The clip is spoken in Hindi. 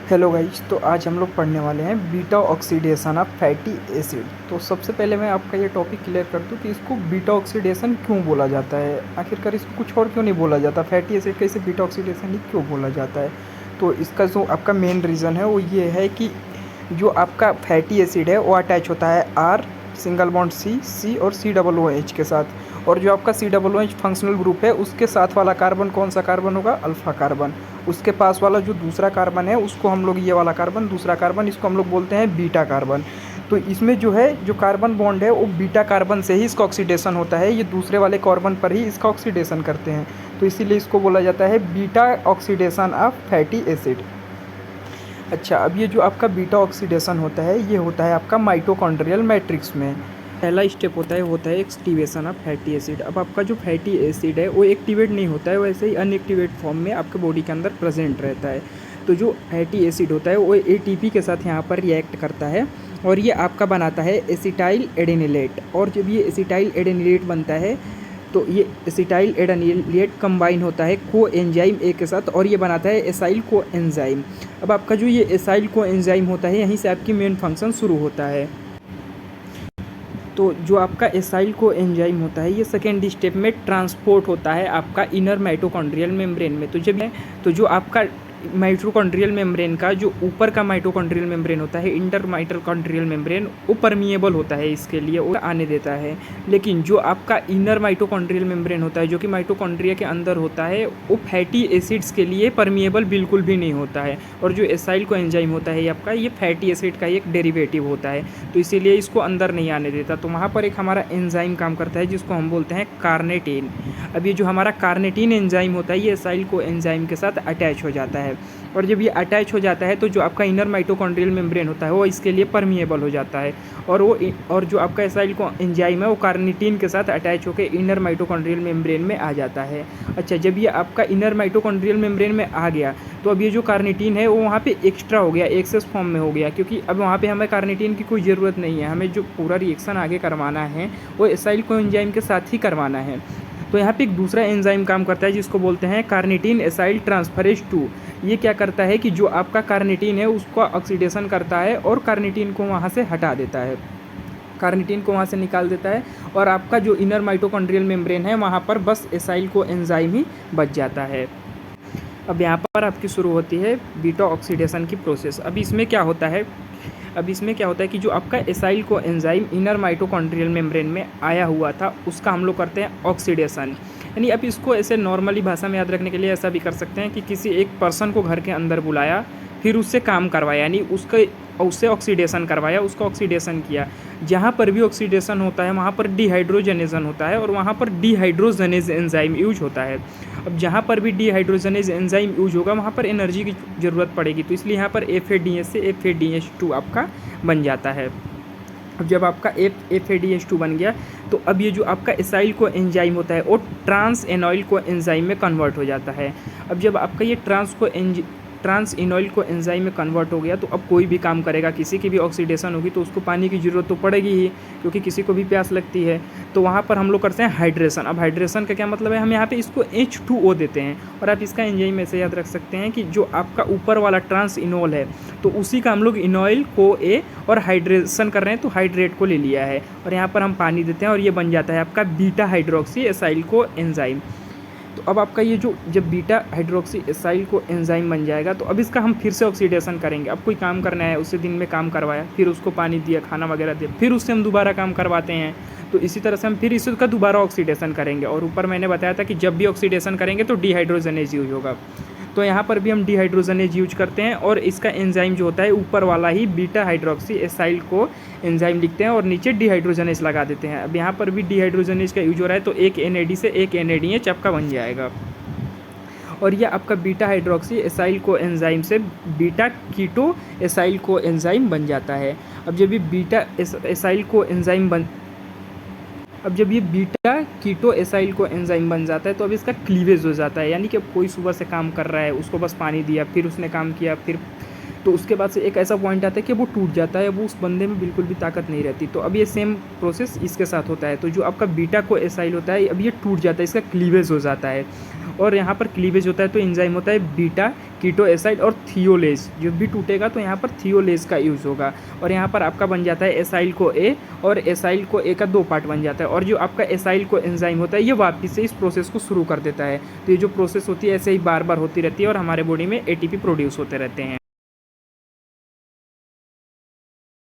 हेलो गाइस, तो आज हम लोग पढ़ने वाले हैं beta oxidation of fatty acid. तो सबसे पहले मैं आपका ये टॉपिक क्लियर कर दूं कि इसको बीटा ऑक्सीडेशन क्यों बोला जाता है, आखिरकार इसको कुछ और क्यों नहीं बोला जाता, फैटी एसिड का इसे बीटा ऑक्सीडेशन ही क्यों बोला जाता है। तो इसका जो आपका मेन रीज़न है वो ये है कि जो आपका फैटी एसिड है वो अटैच होता है आर सिंगल बॉन्ड सी और COOH के साथ, और जो आपका COOH फंक्शनल ग्रुप है उसके साथ वाला कार्बन कौन सा कार्बन होगा, अल्फ़ा कार्बन। उसके पास वाला जो दूसरा कार्बन है उसको हम लोग, ये वाला कार्बन दूसरा कार्बन, इसको हम लोग बोलते हैं बीटा कार्बन। तो इसमें जो है जो कार्बन बॉन्ड है वो बीटा कार्बन से ही इसका ऑक्सीडेशन होता है, ये दूसरे वाले कार्बन पर ही इसका ऑक्सीडेशन करते हैं। तो इसीलिए इसको बोला जाता है beta oxidation of fatty acid. अच्छा, अब ये जो आपका बीटा ऑक्सीडेशन होता है ये होता है आपका माइटोकॉन्ड्रियल मैट्रिक्स में। पहला स्टेप होता है एक्टिवेशन ऑफ फैटी एसिड। अब आपका जो फैटी एसिड है वो एक्टिवेट नहीं होता है, वैसे ही अनएक्टिवेट फॉर्म में आपके बॉडी के अंदर प्रेजेंट रहता है। तो जो फैटी एसिड होता है वो ATP के साथ यहाँ पर रिएक्ट करता है और ये आपका बनाता है एसिटाइल एडेनिलेट। और जब ये एसिटाइल एडेनिलेट बनता है तो ये एसिटाइल एडेनिलेट कंबाइन होता है को एंजाइम ए के साथ और ये बनाता है एसाइल को एंजाइम। अब आपका जो ये एसाइल को एंजाइम होता है यहीं से आपकी मेन फंक्शन शुरू होता है। तो जो आपका एसाइल को एंजाइम होता है ये सेकेंड स्टेप में ट्रांसपोर्ट होता है आपका इनर माइटोकॉन्ड्रियल मेम्ब्रेन में। तो जो आपका माइटोकॉन्ड्रियल मेम्ब्रेन का जो ऊपर का माइटोकॉन्ड्रियल मेम्ब्रेन होता है, इंटर माइटोकॉन्ड्रियल मेम्ब्रेन, वो परमिएबल होता है, इसके लिए वो आने देता है। लेकिन जो आपका इनर माइटोकॉन्ड्रियल मेम्ब्रेन होता है जो कि माइटोकॉन्ड्रिया के अंदर होता है वो फैटी एसिड्स के लिए परमिएबल बिल्कुल भी नहीं होता है। और जो एसाइल को एंजाइम होता है आपका, ये फैटी एसिड का एक डेरिवेटिव होता है, तो इसीलिए इसको अंदर नहीं आने देता। तो वहाँ पर एक हमारा एंजाइम काम करता है जिसको हम बोलते हैं कार्नेटिन। अब ये जो हमारा कार्नेटिन एंजाइम होता है ये एसाइल को एंजाइम के साथ अटैच हो जाता है, और जब ये अटैच हो जाता है तो जो आपका इनर माइटोकॉन्ड्रियल मेम्ब्रेन होता है वो इसके लिए परमिएबल हो जाता है, और जो आपका एसाइल को एंजाइम है वो कार्निटीन के साथ अटैच होकर इनर माइटोकॉन्ड्रियल मेम्ब्रेन में आ जाता है। अच्छा, जब ये आपका इनर माइटोकॉन्ड्रियल मेम्ब्रेन में आ गया तो अब ये जो कार्निटीन है वो वहाँ पे एक्स्ट्रा हो गया, एक्सेस फॉर्म में हो गया, क्योंकि अब वहाँ पे हमें कार्निटीन की कोई ज़रूरत नहीं है। हमें जो पूरा रिएक्शन आगे करवाना है वो एसाइल को एंजाइम के साथ ही करवाना है। तो यहाँ पे एक दूसरा एंजाइम काम करता है जिसको बोलते हैं कार्निटीन एसाइल ट्रांसफरेज 2। ये क्या करता है कि जो आपका कार्निटीन है उसको ऑक्सीडेशन करता है और कार्निटीन को वहाँ से हटा देता है, कार्निटीन को वहाँ से निकाल देता है, और आपका जो इनर माइटोकॉन्ड्रियल मेम्ब्रेन है वहाँ पर बस एसाइल को एंजाइम ही बच जाता है। अब यहाँ पर आपकी शुरू होती है बीटा ऑक्सीडेशन की प्रोसेस। अब इसमें क्या होता है कि जो आपका एसाइल को एंजाइम इनर माइटोकॉन्ड्रियल मेम्ब्रेन में आया हुआ था उसका हम लोग करते हैं ऑक्सीडेशन। यानी अब इसको ऐसे नॉर्मली भाषा में याद रखने के लिए ऐसा भी कर सकते हैं कि किसी एक पर्सन को घर के अंदर बुलाया, फिर उससे काम करवाया, यानी उससे ऑक्सीडेशन करवाया, उसका ऑक्सीडेशन किया। जहाँ पर भी ऑक्सीडेशन होता है वहाँ पर डिहाइड्रोजनेशन होता है और वहाँ पर डिहाइड्रोजनेज एंजाइम यूज होता है। अब जहाँ पर भी डिहाइड्रोजनेज एंजाइम यूज होगा वहाँ पर एनर्जी की ज़रूरत पड़ेगी, तो इसलिए यहाँ पर FADH से FADH2 आपका बन जाता है। अब जब आपका FADH2 बन गया तो अब ये जो आपका एसाइल को एंजाइम होता है वो ट्रांस एनॉइल को एंजाइम में कन्वर्ट हो जाता है। अब जब आपका ये ट्रांस इनॉइल को एंजाइम में कन्वर्ट हो गया तो अब कोई भी काम करेगा, किसी की भी ऑक्सीडेशन होगी तो उसको पानी की ज़रूरत तो पड़ेगी ही, क्योंकि किसी को भी प्यास लगती है। तो वहाँ पर हम लोग करते हैं हाइड्रेशन। अब हाइड्रेशन का क्या मतलब है, हम यहाँ पे इसको H2O देते हैं, और आप इसका एंजाइम ऐसे याद रख सकते हैं कि जो आपका ऊपर वाला ट्रांस इनॉल है तो उसी का हम लोग इनॉइल को ए और हाइड्रेशन कर रहे हैं तो हाइड्रेट को ले लिया है, और यहाँ पर हम पानी देते हैं और ये बन जाता है आपका बीटा हाइड्रोक्सी एसाइल को एंजाइम। तो अब आपका ये जो जब बीटा हाइड्रोक्सी एसाइल को एंजाइम बन जाएगा तो अब इसका हम फिर से ऑक्सीडेशन करेंगे। अब कोई काम करना है, उससे दिन में काम करवाया, फिर उसको पानी दिया, खाना वगैरह दिया, फिर उससे हम दोबारा काम करवाते हैं, तो इसी तरह से हम फिर इसका दोबारा ऑक्सीडेशन करेंगे। और ऊपर मैंने बताया था कि जब भी ऑक्सीडेशन करेंगे तो डिहाइड्रोजनेज यूज होगा, तो यहाँ पर भी हम डिहाइड्रोजनेज यूज करते हैं, और इसका एंजाइम जो होता है ऊपर वाला ही बीटा हाइड्रोक्सी एसाइल को एंजाइम लिखते हैं और नीचे डिहाइड्रोजनेज लगा देते हैं। अब यहाँ पर भी डिहाइड्रोजनेज का यूज हो रहा है तो एक NAD से एक NADH आपका बन जाएगा, और यह आपका बीटा हाइड्रोक्सी एसाइल को एंजाइम से बीटा कीटो एसाइल को एंजाइम बन जाता है। अब जब ये बीटा एसाइल को एंजाइम अब जब ये बीटा कीटो एसाइल को एंजाइम बन जाता है तो अब इसका क्लीवेज हो जाता है, यानी कि कोई सुबह से काम कर रहा है, उसको बस पानी दिया, फिर उसने काम किया, तो उसके बाद से एक ऐसा पॉइंट आता है कि वो टूट जाता है, वो उस बंदे में बिल्कुल भी ताकत नहीं रहती। तो अब ये सेम प्रोसेस इसके साथ होता है। तो जो आपका बीटा को एसाइल होता है अब ये टूट जाता है, इसका क्लीवेज हो जाता है, और यहाँ पर क्लीवेज होता है तो एंजाइम होता है बीटा कीटो एसाइड और थियोलेज। जब भी टूटेगा तो यहाँ पर थियोलेज का यूज़ होगा, और यहाँ पर आपका बन जाता है एसाइल को ए, और एसाइल को ए का 2 पार्ट बन जाता है, और जो आपका एसाइल को एंजाइम होता है ये वापस से इस प्रोसेस को शुरू कर देता है। तो ये जो प्रोसेस होती है ऐसे ही बार बार होती रहती है और हमारे बॉडी में एटीपी प्रोड्यूस होते रहते हैं।